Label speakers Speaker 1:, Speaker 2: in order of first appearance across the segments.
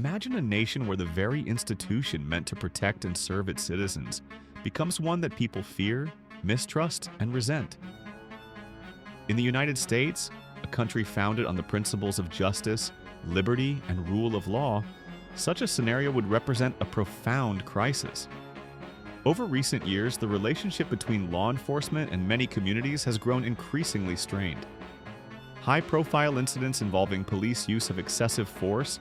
Speaker 1: Imagine a nation where the very institution meant to protect and serve its citizens becomes one that people fear, mistrust, and resent. In the United States, a country founded on the principles of justice, liberty, and rule of law, such a scenario would represent a profound crisis. Over recent years, the relationship between law enforcement and many communities has grown increasingly strained. High-profile incidents involving police use of excessive force,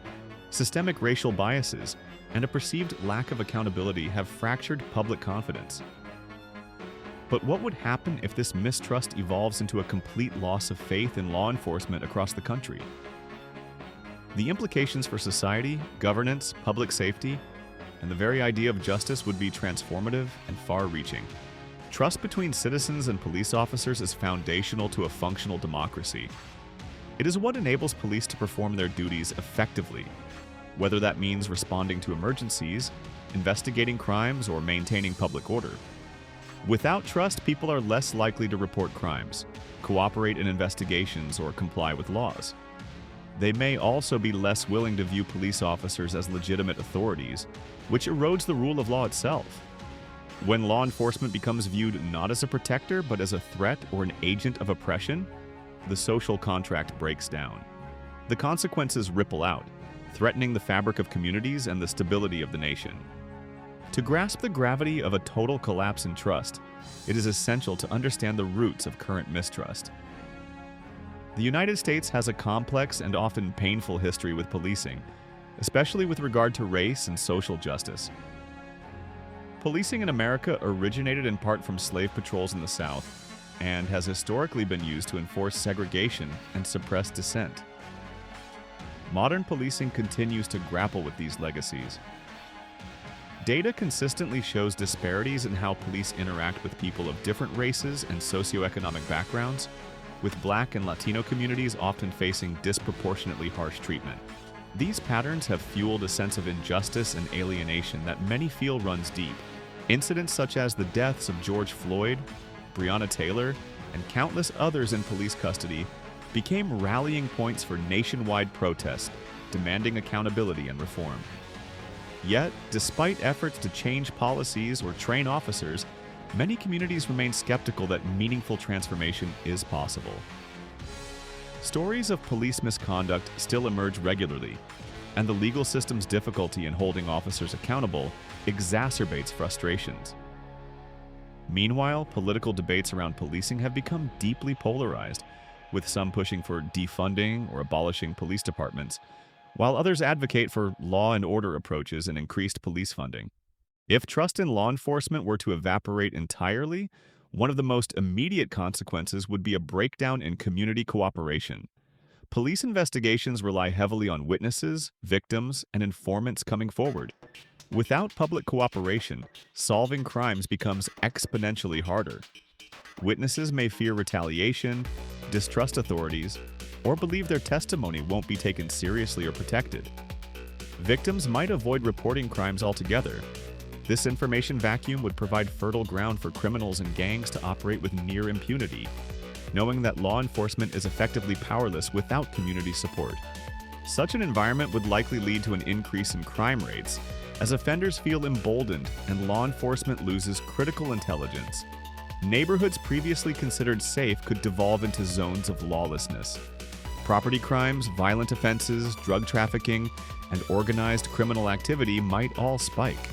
Speaker 1: systemic racial biases, and a perceived lack of accountability have fractured public confidence. But what would happen if this mistrust evolves into a complete loss of faith in law enforcement across the country? The implications for society, governance, public safety, and the very idea of justice would be transformative and far-reaching. Trust between citizens and police officers is foundational to a functional democracy. It is what enables police to perform their duties effectively, whether that means responding to emergencies, investigating crimes, or maintaining public order. Without trust, people are less likely to report crimes, cooperate in investigations, or comply with laws. They may also be less willing to view police officers as legitimate authorities, which erodes the rule of law itself. When law enforcement becomes viewed not as a protector but as a threat or an agent of oppression, the social contract breaks down. The consequences ripple out, threatening the fabric of communities and the stability of the nation. To grasp the gravity of a total collapse in trust, it is essential to understand the roots of current mistrust. The United States has a complex and often painful history with policing, especially with regard to race and social justice. Policing in America originated in part from slave patrols in the South and has historically been used to enforce segregation and suppress dissent. Modern policing continues to grapple with these legacies. Data consistently shows disparities in how police interact with people of different races and socioeconomic backgrounds, with Black and Latino communities often facing disproportionately harsh treatment. These patterns have fueled a sense of injustice and alienation that many feel runs deep. Incidents such as the deaths of George Floyd, Breonna Taylor, and countless others in police custody became rallying points for nationwide protests, demanding accountability and reform. Yet, despite efforts to change policies or train officers, many communities remain skeptical that meaningful transformation is possible. Stories of police misconduct still emerge regularly, and the legal system's difficulty in holding officers accountable exacerbates frustrations. Meanwhile, political debates around policing have become deeply polarized, with some pushing for defunding or abolishing police departments, while others advocate for law and order approaches and increased police funding. If trust in law enforcement were to evaporate entirely, one of the most immediate consequences would be a breakdown in community cooperation. Police investigations rely heavily on witnesses, victims, and informants coming forward. Without public cooperation, solving crimes becomes exponentially harder. Witnesses may fear retaliation, distrust authorities, or believe their testimony won't be taken seriously or protected. Victims might avoid reporting crimes altogether. This information vacuum would provide fertile ground for criminals and gangs to operate with near impunity, knowing that law enforcement is effectively powerless without community support. Such an environment would likely lead to an increase in crime rates, as offenders feel emboldened and law enforcement loses critical intelligence. Neighborhoods previously considered safe could devolve into zones of lawlessness. Property crimes, violent offenses, drug trafficking, and organized criminal activity might all spike.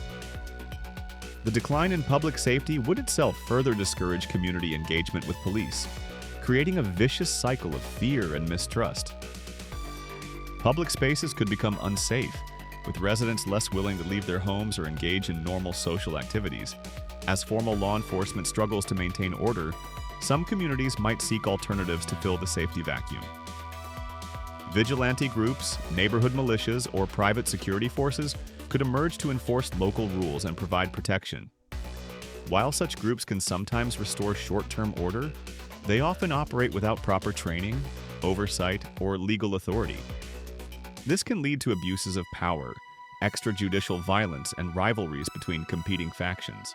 Speaker 1: The decline in public safety would itself further discourage community engagement with police, creating a vicious cycle of fear and mistrust. Public spaces could become unsafe, with residents less willing to leave their homes or engage in normal social activities. As formal law enforcement struggles to maintain order, some communities might seek alternatives to fill the safety vacuum. Vigilante groups, neighborhood militias, or private security forces could emerge to enforce local rules and provide protection. While such groups can sometimes restore short-term order, they often operate without proper training, oversight, or legal authority. This can lead to abuses of power, extrajudicial violence, and rivalries between competing factions.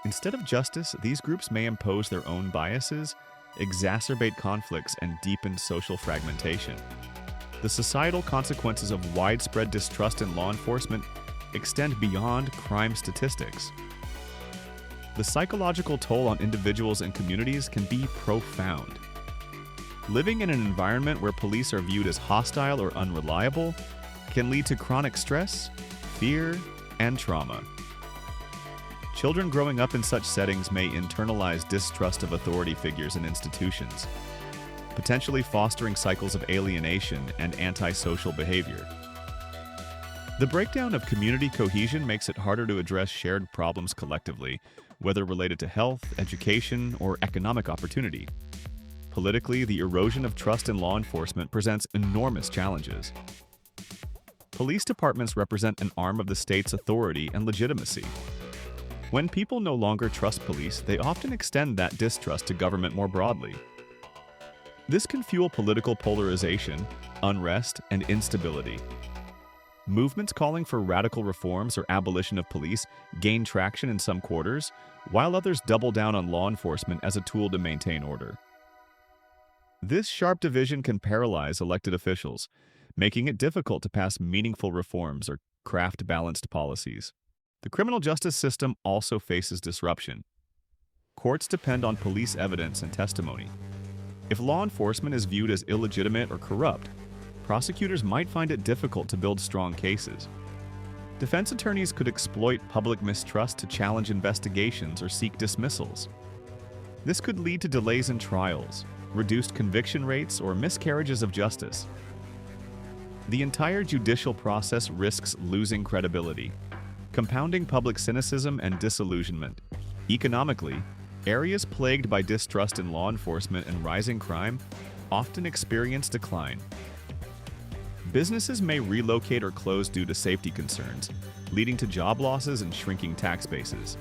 Speaker 1: Instead of justice, these groups may impose their own biases, exacerbate conflicts, and deepen social fragmentation. the societal consequences of widespread distrust in law enforcement extend beyond crime statistics. The psychological toll on individuals and communities can be profound. Living in an environment where police are viewed as hostile or unreliable can lead to chronic stress, fear, and trauma. Children growing up in such settings may internalize distrust of authority figures and institutions, potentially fostering cycles of alienation and antisocial behavior. The breakdown of community cohesion makes it harder to address shared problems collectively, whether related to health, education, or economic opportunity. Politically, the erosion of trust in law enforcement presents enormous challenges. Police departments represent an arm of the state's authority and legitimacy. When people no longer trust police, they often extend that distrust to government more broadly. This can fuel political polarization, unrest, and instability. Movements calling for radical reforms or abolition of police gain traction in some quarters, while others double down on law enforcement as a tool to maintain order. This sharp division can paralyze elected officials, making it difficult to pass meaningful reforms or craft balanced policies. The criminal justice system also faces disruption. Courts depend on police evidence and testimony. If law enforcement is viewed as illegitimate or corrupt, prosecutors might find it difficult to build strong cases. Defense attorneys could exploit public mistrust to challenge investigations or seek dismissals. This could lead to delays in trials, reduced conviction rates, or miscarriages of justice. The entire judicial process risks losing credibility, compounding public cynicism and disillusionment. Economically, areas plagued by distrust in law enforcement and rising crime often experience decline. Businesses may relocate or close due to safety concerns, leading to job losses and shrinking tax bases.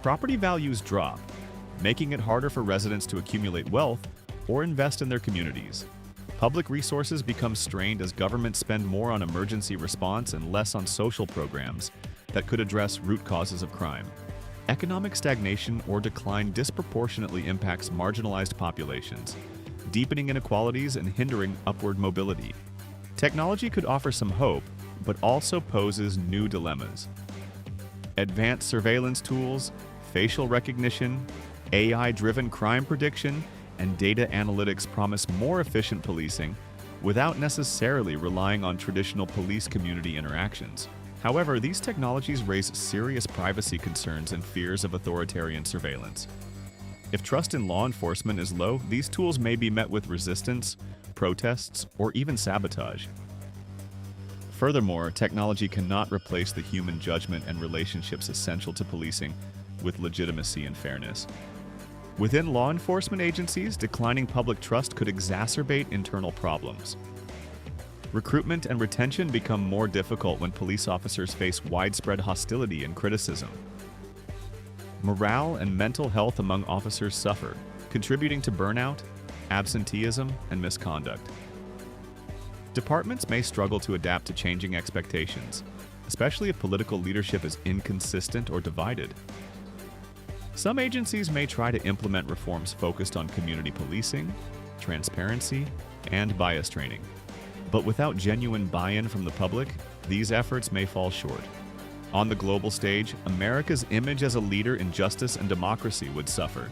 Speaker 1: Property values drop, making it harder for residents to accumulate wealth or invest in their communities. Public resources become strained as governments spend more on emergency response and less on social programs that could address root causes of crime. Economic stagnation or decline disproportionately impacts marginalized populations, deepening inequalities and hindering upward mobility. Technology could offer some hope, but also poses new dilemmas. Advanced surveillance tools, facial recognition, AI-driven crime prediction, and data analytics promise more efficient policing without necessarily relying on traditional police-community interactions. However, these technologies raise serious privacy concerns and fears of authoritarian surveillance. If trust in law enforcement is low, these tools may be met with resistance, protests, or even sabotage. Furthermore, technology cannot replace the human judgment and relationships essential to policing with legitimacy and fairness. Within law enforcement agencies, declining public trust could exacerbate internal problems. Recruitment and retention become more difficult when police officers face widespread hostility and criticism. Morale and mental health among officers suffer, contributing to burnout, absenteeism, and misconduct. Departments may struggle to adapt to changing expectations, especially if political leadership is inconsistent or divided. Some agencies may try to implement reforms focused on community policing, transparency, and bias training. But without genuine buy-in from the public, these efforts may fall short. On the global stage, America's image as a leader in justice and democracy would suffer.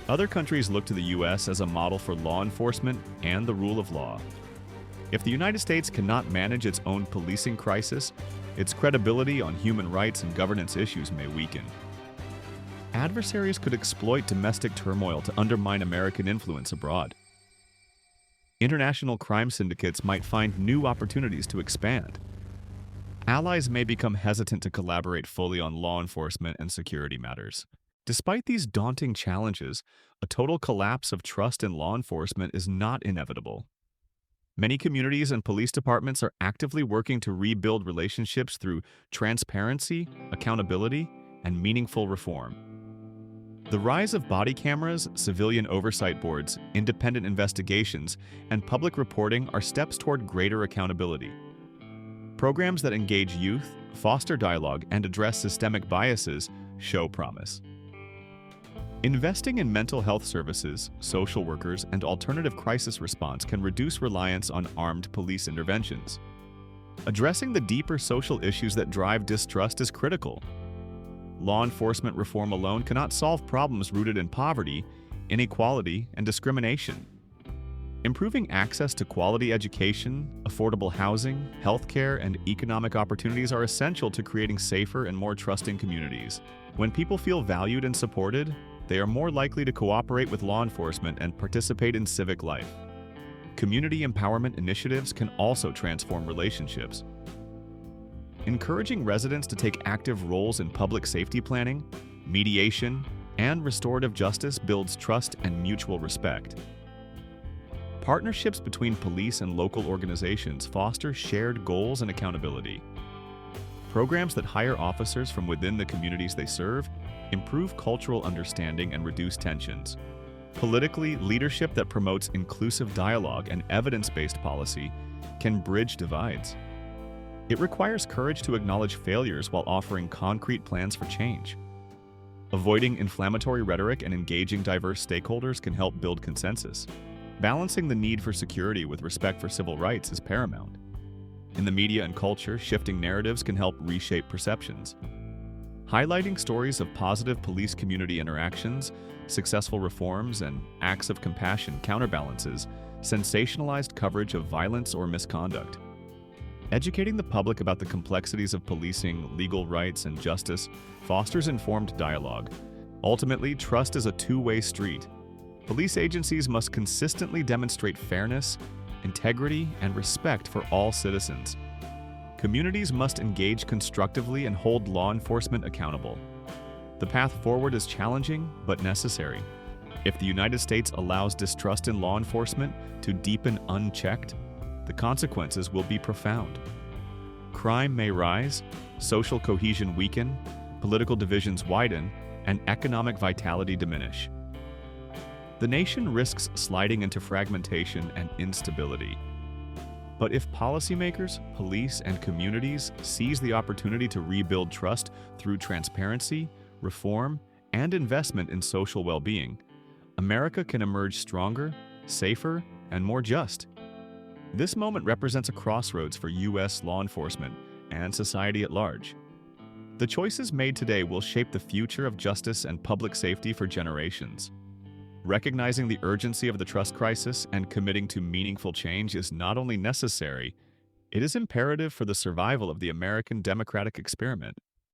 Speaker 1: Other countries look to the U.S. as a model for law enforcement and the rule of law. If the United States cannot manage its own policing crisis, its credibility on human rights and governance issues may weaken. Adversaries could exploit domestic turmoil to undermine American influence abroad. International crime syndicates might find new opportunities to expand. Allies may become hesitant to collaborate fully on law enforcement and security matters. Despite these daunting challenges, a total collapse of trust in law enforcement is not inevitable. Many communities and police departments are actively working to rebuild relationships through transparency, accountability, and meaningful reform. The rise of body cameras, civilian oversight boards, independent investigations, and public reporting are steps toward greater accountability. Programs that engage youth, foster dialogue, and address systemic biases show promise. Investing in mental health services, social workers, and alternative crisis response can reduce reliance on armed police interventions. Addressing the deeper social issues that drive distrust is critical. Law enforcement reform alone cannot solve problems rooted in poverty, inequality, and discrimination. Improving access to quality education, affordable housing, healthcare, and economic opportunities are essential to creating safer and more trusting communities. When people feel valued and supported, they are more likely to cooperate with law enforcement and participate in civic life. Community empowerment initiatives can also transform relationships. Encouraging residents to take active roles in public safety planning, mediation, and restorative justice builds trust and mutual respect. Partnerships between police and local organizations foster shared goals and accountability. Programs that hire officers from within the communities they serve improve cultural understanding and reduce tensions. Politically, leadership that promotes inclusive dialogue and evidence-based policy can bridge divides. It requires courage to acknowledge failures while offering concrete plans for change. Avoiding inflammatory rhetoric and engaging diverse stakeholders can help build consensus. Balancing the need for security with respect for civil rights is paramount. In the media and culture, shifting narratives can help reshape perceptions. Highlighting stories of positive police-community interactions, successful reforms, and acts of compassion counterbalances sensationalized coverage of violence or misconduct. Educating the public about the complexities of policing, legal rights, and justice fosters informed dialogue. Ultimately, trust is a two-way street. Police agencies must consistently demonstrate fairness, integrity, and respect for all citizens. Communities must engage constructively and hold law enforcement accountable. The path forward is challenging but necessary. If the United States allows distrust in law enforcement to deepen unchecked, the consequences will be profound. Crime may rise, social cohesion weaken, political divisions widen, and economic vitality diminish. The nation risks sliding into fragmentation and instability. But if policymakers, police, and communities seize the opportunity to rebuild trust through transparency, reform, and investment in social well-being, America can emerge stronger, safer, and more just. This moment represents a crossroads for U.S. law enforcement and society at large. The choices made today will shape the future of justice and public safety for generations. Recognizing the urgency of the trust crisis and committing to meaningful change is not only necessary, it is imperative for the survival of the American democratic experiment.